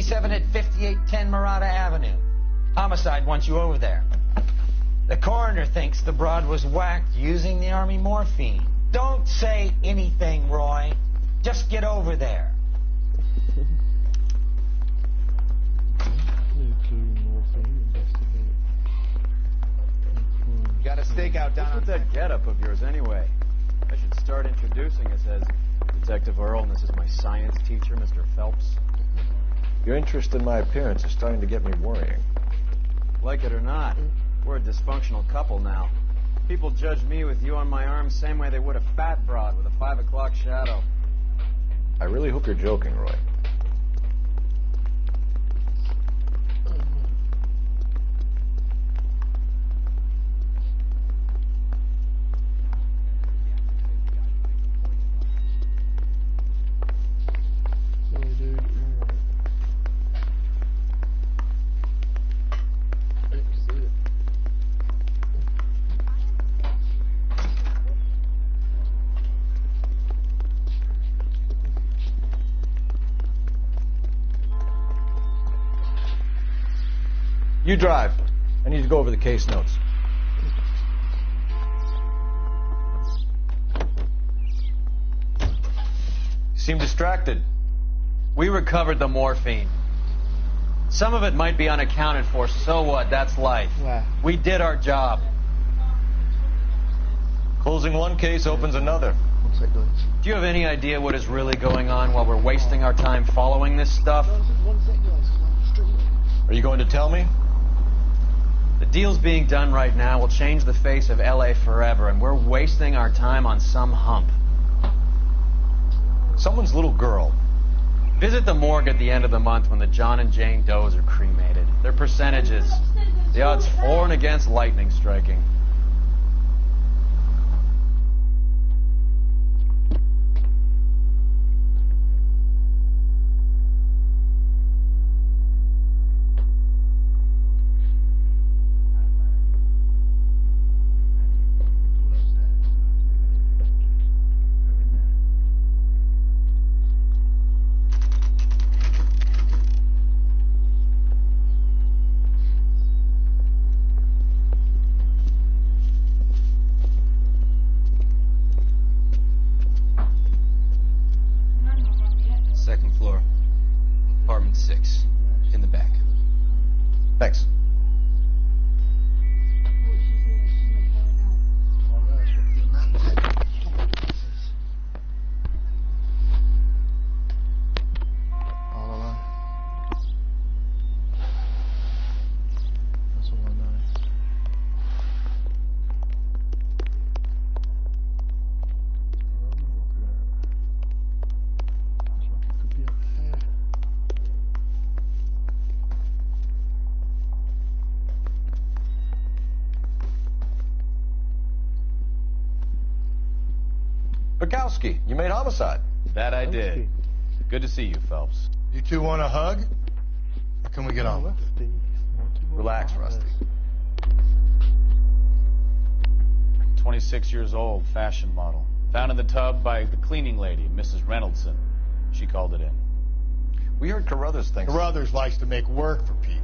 87 at 5810 Murata Avenue. Homicide wants you over there. The coroner thinks the broad was whacked using the Army morphine. Don't say anything, Roy. Just get over there. You got a stakeout down on that getup of yours anyway. I should start introducing us as Detective Earl, and this is my science teacher, Mr. Phelps. Your interest in my appearance is starting to get me worrying. Like it or not, we're a dysfunctional couple now. People judge me with you on my arm same way they would a fat broad with a 5 o'clock shadow. I really hope you're joking, Roy. You drive. I need to go over the case notes. You seem distracted. We recovered the morphine. Some of it might be unaccounted for, so what? That's life. Wow. We did our job. Closing one case opens another. Do you have any idea what is really going on while we're wasting our time following this stuff? Are you going to tell me? The deals being done right now will change the face of LA forever, and we're wasting our time on some hump. Someone's little girl. Visit the morgue at the end of the month when the John and Jane Does are cremated. Their percentages. The odds for and against lightning striking. Second floor, apartment 6, in the back. Thanks. Bukowski, you made homicide. That I did. Good to see you, Phelps. You two want a hug? Or can we get on with it? Relax, Rusty. 26 years old, fashion model. Found in the tub by the cleaning lady, Mrs. Reynoldson. She called it in. We heard Carruthers thinks... Carruthers likes to make work for people.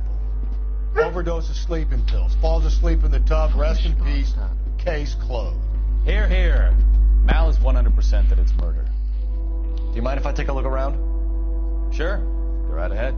Overdose of sleeping pills. Falls asleep in the tub. Rest in peace. Case closed. Here, here. Mal is 100% that it's murder. Do you mind if I take a look around? Sure. Go right ahead.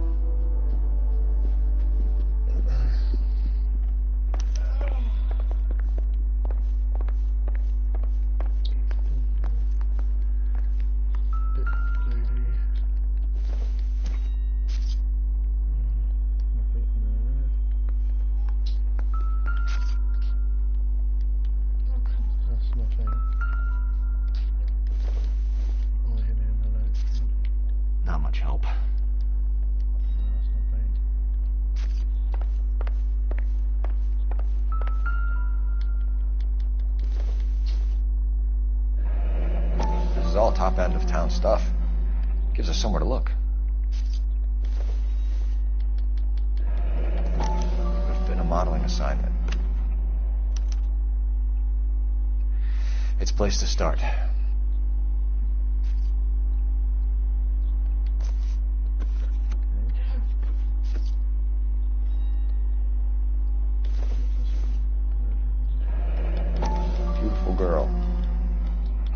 Not much help. This is all top end of town stuff. Gives us somewhere to look. Could have been a modeling assignment. It's a place to start.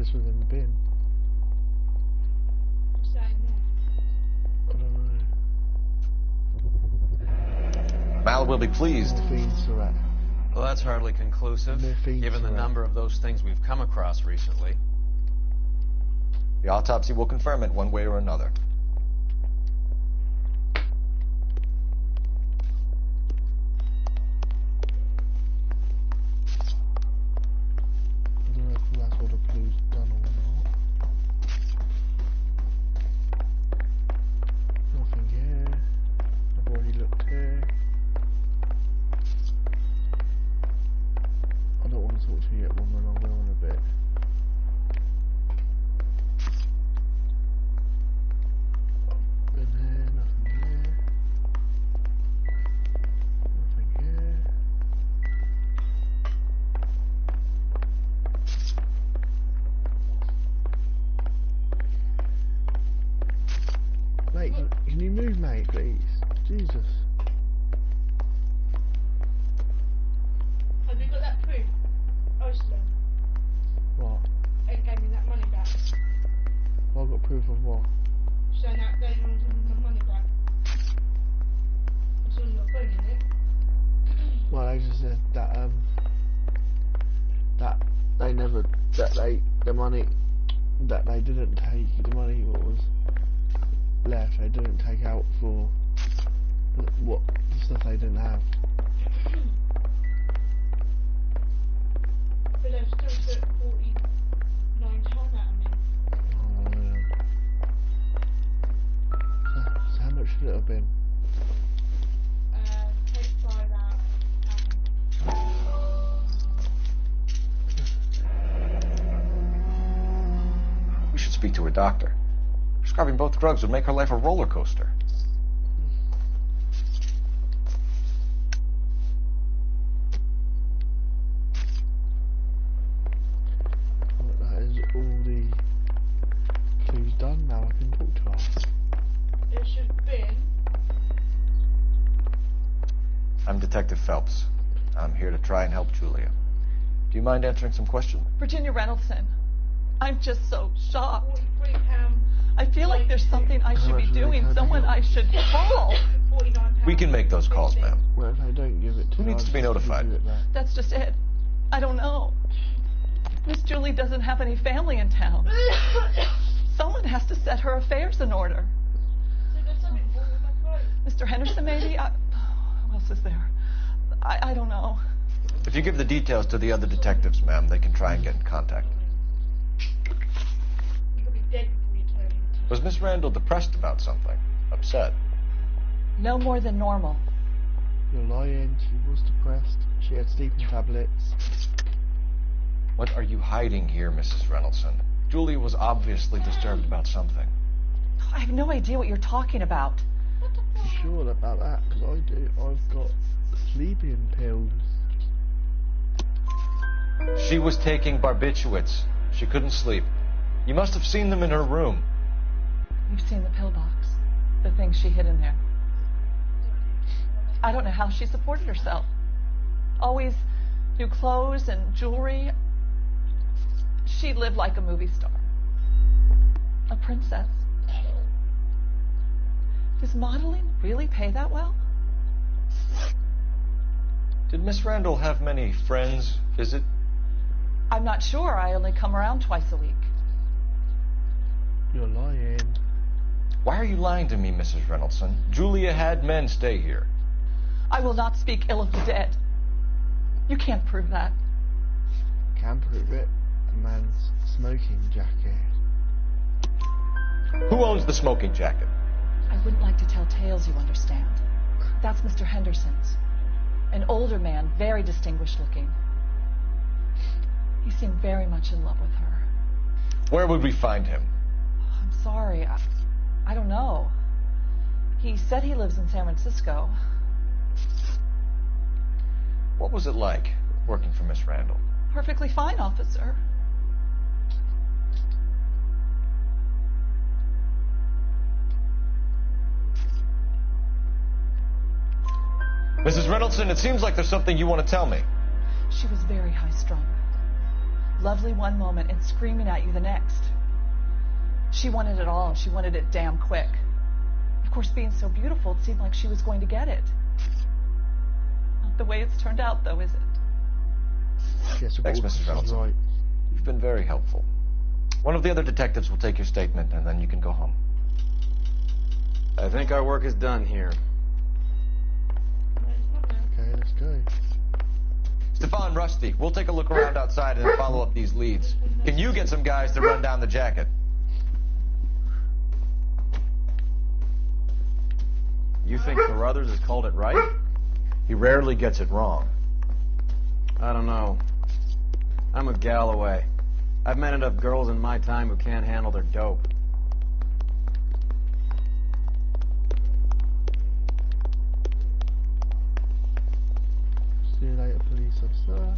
This was in the bin. What's that in there? I don't know. Mal will be pleased. Morphine syrup. Well, that's hardly conclusive, Morphine given the syrup. number of those things we've come across recently. The autopsy will confirm it one way or another. I don't know if that's what a blue's done or not. Nothing here. I've already looked here. I don't want to talk to you yet, woman. I'll go in a bit. In here, nothing here. Nothing here. Mate, can you move, mate, please? Jesus. Have you got that proof? Oslo. What? And gave me that money back. Well, I've got proof of what? So now they want to give me my money back. It's on your phone, isn't it? Well, they just said that that they never the money that they didn't take the money what was left they didn't take out for what the stuff they didn't have. But they've still took 49 ton out of me. Oh, yeah. So how much should it have been? Take 5 out. We should speak to her doctor. Prescribing both drugs would make her life a roller coaster. Well, that is all the clues done. Now I can talk to her. It should have been. I'm Detective Phelps. I'm here to try and help Julia. Do you mind answering some questions? Virginia Reynoldson, I'm just so shocked. £43. I feel like there's something I should be doing, someone I should call. £49. We can make those calls, ma'am. Well, if I don't give it to Who her, needs I'll to be just notified? give it back. That's just it. I don't know. Miss Julie doesn't have any family in town. Someone has to set her affairs in order. So there's something wrong with my throat. Mr. Henderson, maybe? Who else is there? I don't know. If you give the details to the other detectives, ma'am, they can try and get in contact. You could be dead before you turn into. Was Miss Randall depressed about something? Upset? No more than normal. You're lying. She was depressed. She had sleeping tablets. What are you hiding here, Mrs. Reynoldson? Julia was obviously disturbed about something. I have no idea what you're talking about. You sure about that? Because I do. I've got sleeping pills. She was taking barbiturates. She couldn't sleep. You must have seen them in her room. You've seen the pillbox, the things she hid in there. I don't know how she supported herself. Always new clothes and jewelry. She lived like a movie star. A princess. Does modeling really pay that well? Did Miss Randall have many friends visit? I'm not sure. I only come around twice a week. You're lying. Why are you lying to me, Mrs. Reynoldson? Julia had men stay here. I will not speak ill of the dead. You can't prove that. Can prove it. A man's smoking jacket. Who owns the smoking jacket? I wouldn't like to tell tales, you understand. That's Mr. Henderson's. An older man, very distinguished looking. He seemed very much in love with her. Where would we find him? I'm sorry. I don't know. He said he lives in San Francisco. What was it like working for Miss Randall? Perfectly fine, officer. Mrs. Reynoldson, it seems like there's something you want to tell me. She was very high-strung. lovely one moment and screaming at you the next. She wanted it all. She wanted it damn quick. Of course, being so beautiful, it seemed like she was going to get it. Not the way it's turned out, though, is it? Yes, Thanks, Mrs. Reynolds. Right. You've been very helpful. One of the other detectives will take your statement, and then you can go home. I think our work is done here. Okay, let's go. Stefan, Rusty, we'll take a look around outside and then follow up these leads. Can you get some guys to run down the jacket? You think Carruthers has called it right? He rarely gets it wrong. I don't know. I'm with Galloway. I've met enough girls in my time who can't handle their dope. See you later, police officer.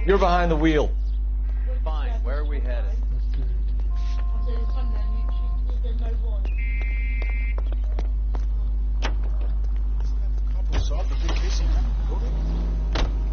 You're behind the wheel. Fine. Where are we headed?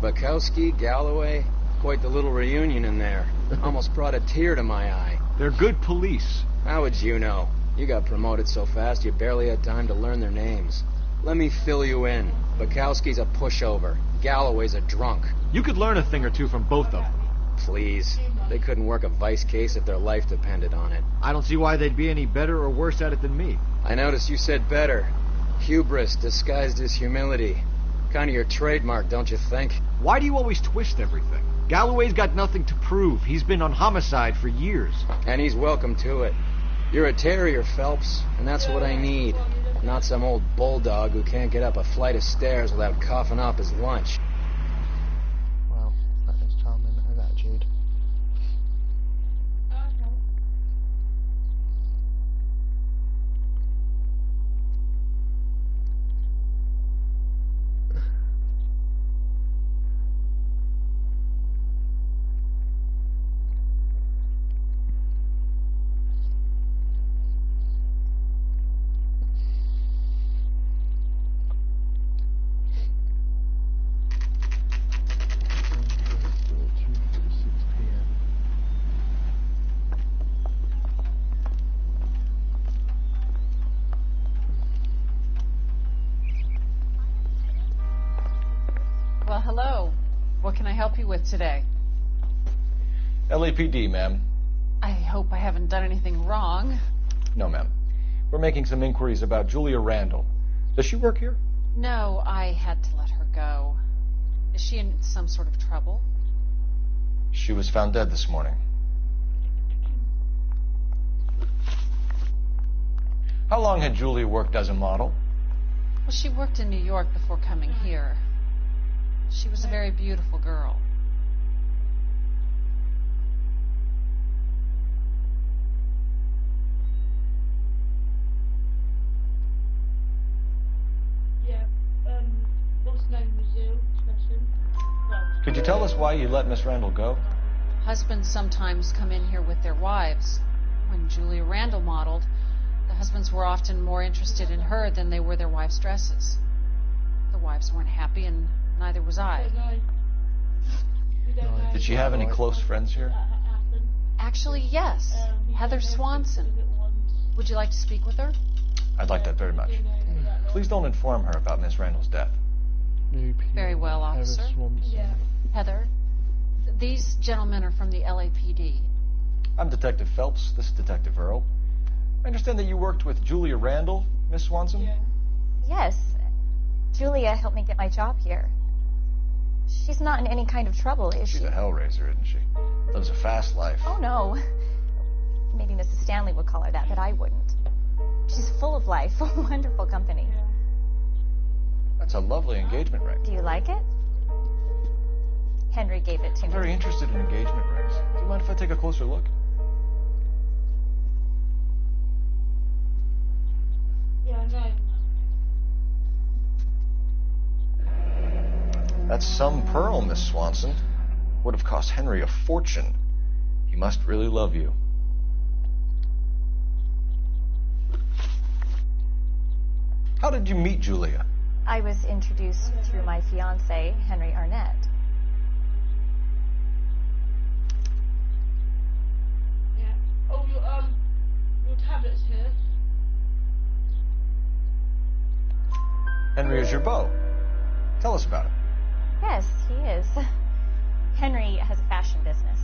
Bukowski, Galloway, quite the little reunion in there. Almost brought a tear to my eye. They're good police. How would you know? You got promoted so fast you barely had time to learn their names. Let me fill you in. Bukowski's a pushover. Galloway's a drunk. You could learn a thing or two from both of them. Please. They couldn't work a vice case if their life depended on it. I don't see why they'd be any better or worse at it than me. I noticed you said better. Hubris disguised as humility. Kind of your trademark, don't you think? Why do you always twist everything? Galloway's got nothing to prove. He's been on homicide for years. And he's welcome to it. You're a terrier, Phelps, and that's what I need. Not some old bulldog who can't get up a flight of stairs without coughing up his lunch. Wow, that is charming. That is attitude. Well, hello. What can I help you with today? LAPD, ma'am. I hope I haven't done anything wrong. No, ma'am. We're making some inquiries about Julia Randall. Does she work here? No, I had to let her go. Is she in some sort of trouble? She was found dead this morning. How long had Julia worked as a model? Well, she worked in New York before coming here. She was a very beautiful girl. Yeah, what's his name was ill, bless him. Well, Could you tell us why you let Miss Randall go? Husbands sometimes come in here with their wives. When Julia Randall modeled, the husbands were often more interested in her than they were their wives' dresses. The wives weren't happy, and neither was I. we don't know Did she have any close friends here? that happened. Actually, yes. He Heather said no Swanson. things at once. Would you like to speak with her? I'd like that very much. Please don't inform her about Miss Randall's death. Very well, officer. Heather Swanson. Yeah. Heather, these gentlemen are from the LAPD. I'm Detective Phelps. This is Detective Earl. I understand that you worked with Julia Randall, Miss Swanson? Yeah. Yes. Julia helped me get my job here. She's not in any kind of trouble, is She's she? a hellraiser, isn't she? Lives a fast life. Oh, no. Maybe Mrs. Stanley would call her that, but I wouldn't. She's full of life, wonderful company. That's a lovely engagement ring. Do you like it? Henry gave it to I'm me. very interested in engagement rings. Do you mind if I take a closer look? Yeah, I know. That's some pearl, Miss Swanson. Would have cost Henry a fortune. He must really love you. How did you meet Julia? I was introduced through my fiancé, Henry Arnett. Yeah. Oh, your tablets here. Henry is your beau. Tell us about it. Yes, he is. Henry has a fashion business.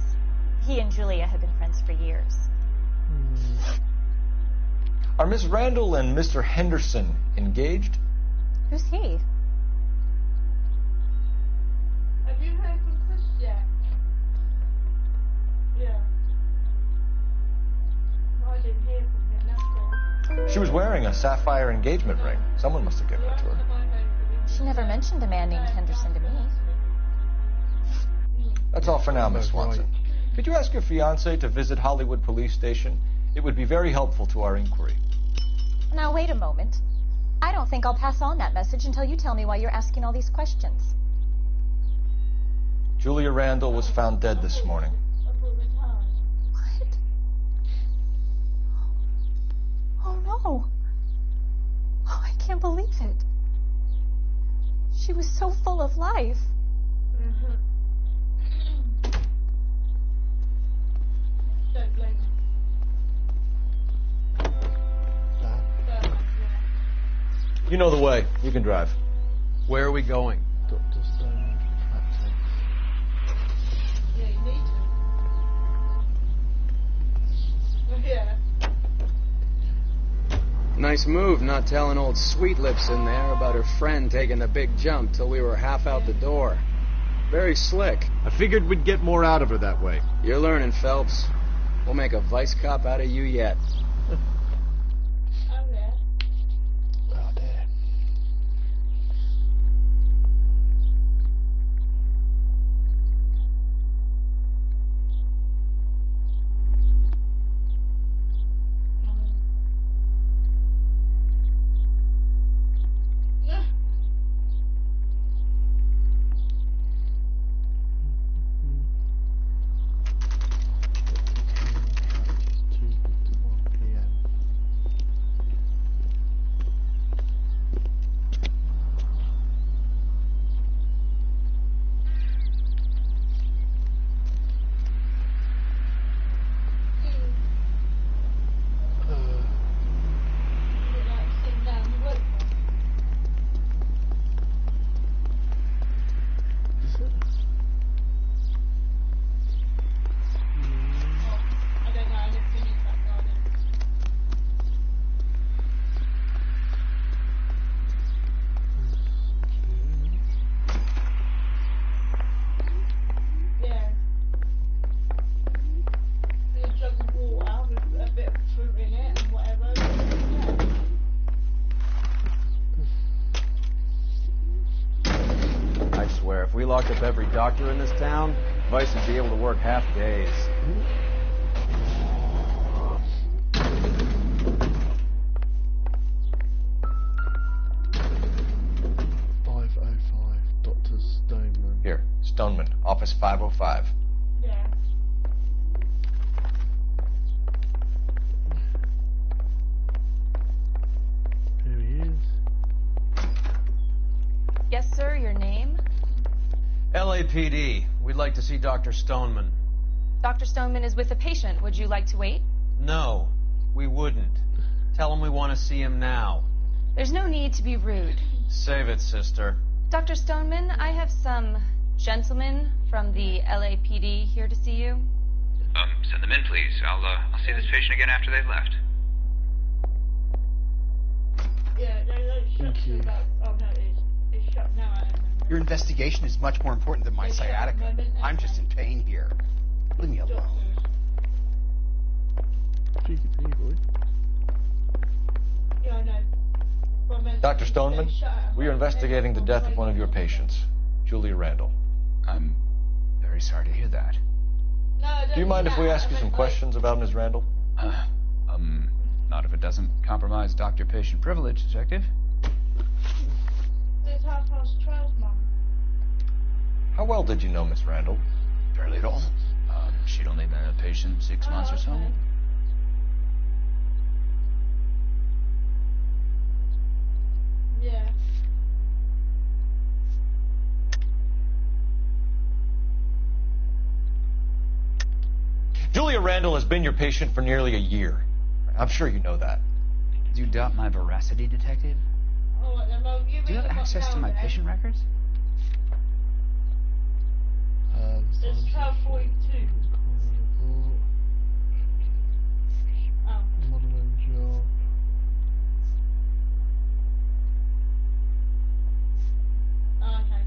He and Julia have been friends for years. Are Miss Randall and Mr. Henderson engaged? Who's he? Have you heard from Chris yet? Yeah. No, I didn't hear from him, that's all. She was wearing a sapphire engagement ring. Someone must have given it to her. She never mentioned a man named Henderson to me. That's all for now, Miss Swanson. Could you ask your fiancé to visit Hollywood Police Station? It would be very helpful to our inquiry. Now, wait a moment. I don't think I'll pass on that message until you tell me why you're asking all these questions. Julia Randall was found dead this morning. What? Oh, no. Oh, I can't believe it. She was so full of life. Don't blame him. You know the way. You can drive. Where are we going? Dr. Stone practice. Yeah, you need to. Yeah. Nice move not telling old Sweet Lips in there about her friend taking the big jump till we were half out the door. Very slick. I figured we'd get more out of her that way. You're learning, Phelps. We'll make a vice cop out of you yet. Oh, yeah. Oh, dear. If we locked up every doctor in this town, Vice would be able to work half days. 505, Dr. Stoneman. Here, Stoneman, office 505. Yeah. Here he is. Yes, sir, your name? LAPD. We'd like to see Dr. Stoneman. Dr. Stoneman is with a patient. Would you like to wait? No, we wouldn't. Tell him we want to see him now. There's no need to be rude. Save it, sister. Dr. Stoneman, I have some gentlemen from the LAPD here to see you. Send them in, please. I'll see this patient again after they've left. Yeah, they shut you about. Oh no, it's shut now. I remember. Your investigation is much more important than my sciatica. I'm just in pain here. Leave me alone. Cheeky pretty boy. Yeah, I know. Dr. Stoneman, we are investigating the death of one of your patients, Julia Randall. I'm very sorry to hear that. Do you mind if we ask you some questions about Ms. Randall? Not if it doesn't compromise doctor-patient privilege, Detective. It's 12:30, Mum. How well did you know Miss Randall? Barely at all. She'd only been a patient 6 months or so. Okay. Julia Randall has been your patient for nearly a year. I'm sure you know that. Do you doubt my veracity, Detective? Alright then, well, you Do you read have them up access to now my then. patient records? It's 12:42. Oh. Modeling job. Oh, okay.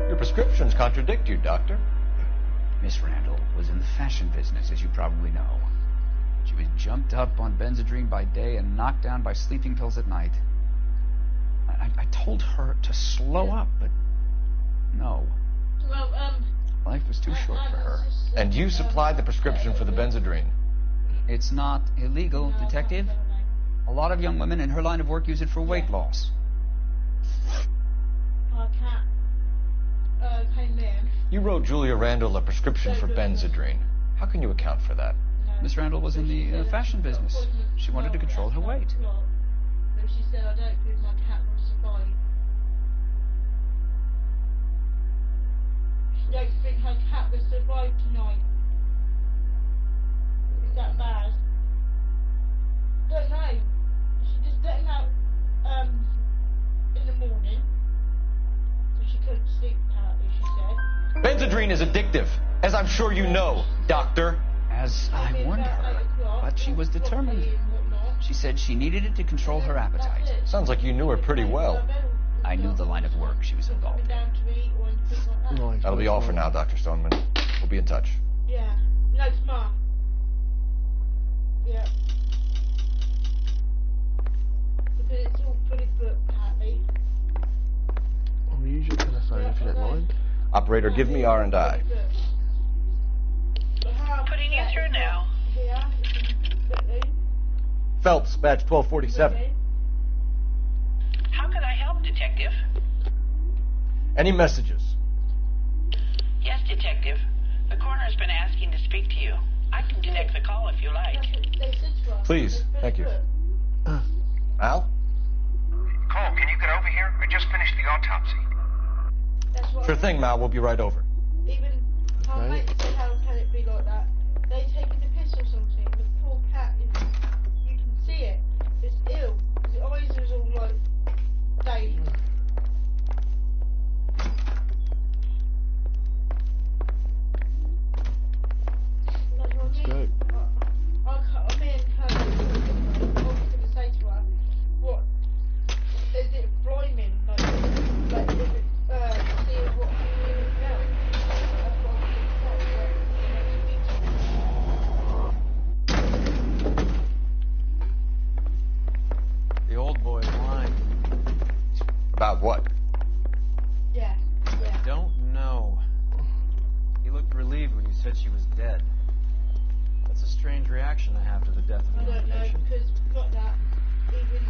Your prescriptions contradict you, Doctor. Miss Randall was in the fashion business, as you probably know. She was jumped up on Benzedrine by day and knocked down by sleeping pills at night. I told her to slow up, but no. Well, Life was too short for her. And you supplied the prescription for the Benzedrine. It's not illegal, Detective. A lot of young women in her line of work use it for weight loss. I can't. Came in. You wrote Julia Randall a prescription for Benzedrine. How can you account for that? Miss Randall was in the fashion business. She wanted to control her weight. But she said, I don't think my cat will survive. She don't think her cat will survive tonight. Is that bad? Don't know. She just let him out in the morning. So she couldn't sleep apparently, she said. Benzedrine is addictive, as I'm sure you know, Doctor. As I warned her, but she was determined. She said she needed it to control her appetite. Sounds like you knew her pretty well. I knew the line of work she was involved in. That'll be all for now, Dr. Stoneman. We'll be in touch. Yeah. No, smart. Yeah. Because it's all fully booked, apparently. I'll use your telephone if you don't mind. Operator, give me R&I. Putting you through now. Phelps, badge 1247. How can I help, Detective? Any messages? Yes, Detective. The coroner's been asking to speak to you. I can connect the call if you like. Please, thank you. Al? Cole, can you get over here? I just finished the autopsy. Sure thing, Mal. We'll be right over. Even how mate said, how can it be like that? They taken the piss or something. The poor cat is, you can see it. It's ill. The eyes is all like dazed. That's what I mean. I mean, I was going to say to her, what? Is it bliming? Like is it, see what The old boy's lying. About what? Yeah. I don't know. He looked relieved when you said she was dead. That's a strange reaction I have to the death of I a young don't know, patient. because not that, even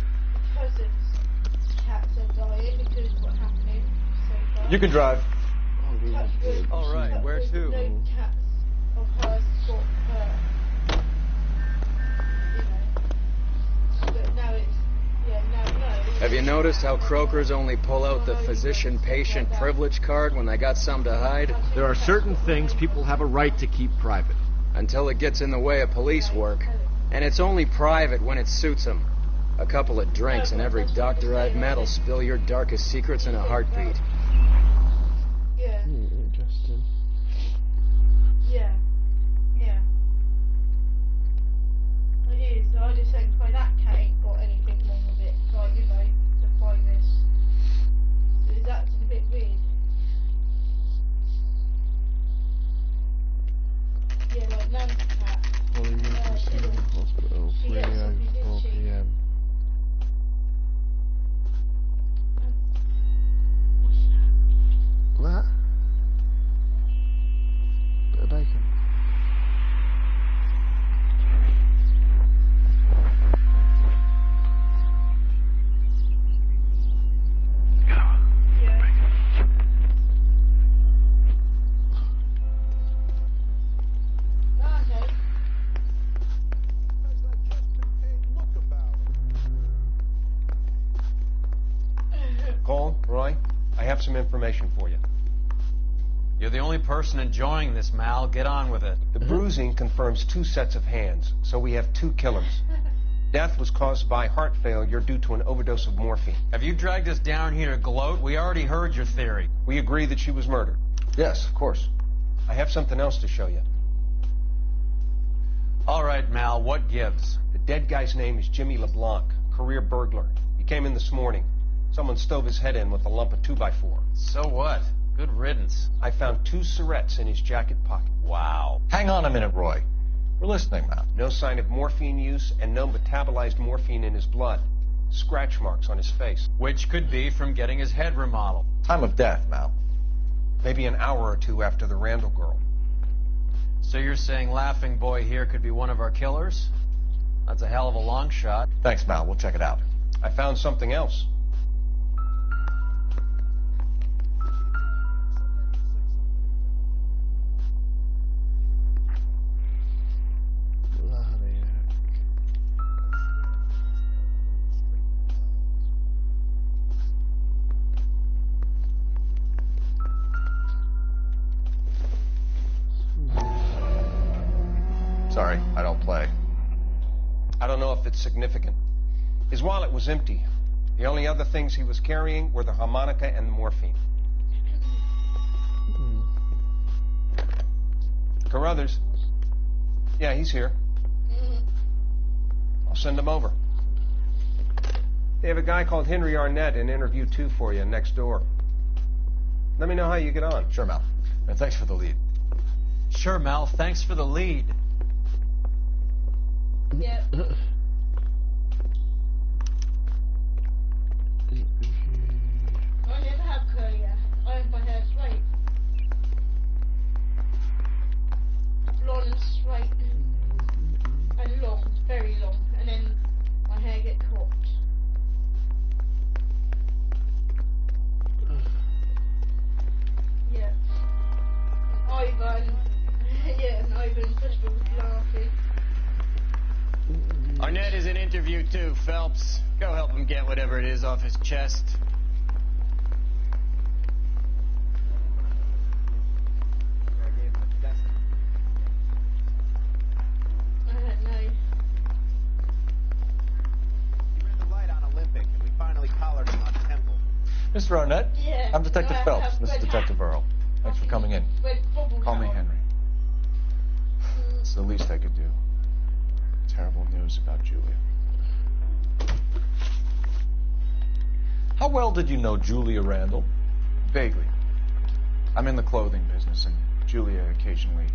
cousin's cats are dying because of what's happening so far. You can drive. Touch wood, All right, where there's to? No cats of hers got hurt. You know. But now it's, yeah, no. Have you noticed how Croakers only pull out the physician-patient privilege card when they got something to hide? There are certain things people have a right to keep private. Until it gets in the way of police work. And it's only private when it suits them. A couple of drinks and every doctor I've met will spill your darkest secrets in a heartbeat. Yeah. Interesting. Yeah. Yeah. It is. I just think by that cat ain't got anything wrong with it. Like, you know, to find this. So it's acting a bit weird. Yeah, like Nan's cat. Hollywood Receiving Hospital, 3:04 p.m. That? Cole, Roy, I have some information for you. You're the only person enjoying this, Mal. Get on with it. The bruising confirms 2 sets of hands, so we have 2 killers. Death was caused by heart failure due to an overdose of morphine. Have you dragged us down here to gloat? We already heard your theory. We agree that she was murdered. Yes, of course. I have something else to show you. All right, Mal, what gives? The dead guy's name is Jimmy LeBlanc, career burglar. He came in this morning. Someone stove his head in with a lump of 2x4. So what? Good riddance. I found 2 cigarettes in his jacket pocket. Wow. Hang on a minute, Roy. We're listening, Mal. No sign of morphine use and no metabolized morphine in his blood. Scratch marks on his face. Which could be from getting his head remodeled. Time of death, Mal. Maybe an hour or 2 after the Randall girl. So you're saying Laughing Boy here could be one of our killers? That's a hell of a long shot. Thanks, Mal. We'll check it out. I found something else. Sorry, I don't play. I don't know if it's significant. His wallet was empty. The only other things he was carrying were the harmonica and the morphine. Carruthers. Yeah, he's here. I'll send him over. They have a guy called Henry Arnett in interview 2 for you next door. Let me know how you get on. Sure, Mal. And thanks for the lead. Sure, Mal. Thanks for the lead. Yeah. I never have curly hair. I have my hair straight. Blonde, straight, and long, very long, and then my hair get cropped. Yeah. Ivan, yeah, and Ivan Crystal was laughing. Arnett is in interview too, Phelps. Go help him get whatever it is off his chest. I don't know. He ran the light on Olympic, and we finally collared him on Temple. Mr. Arnett? Yeah. I'm Detective No, I Phelps. have This is red Detective hat. Earl. Thanks for coming in. Red bubble Call me hat on. Henry. It's the least I could do. Terrible news about Julia. How well did you know Julia Randall? Vaguely. I'm in the clothing business, and Julia occasionally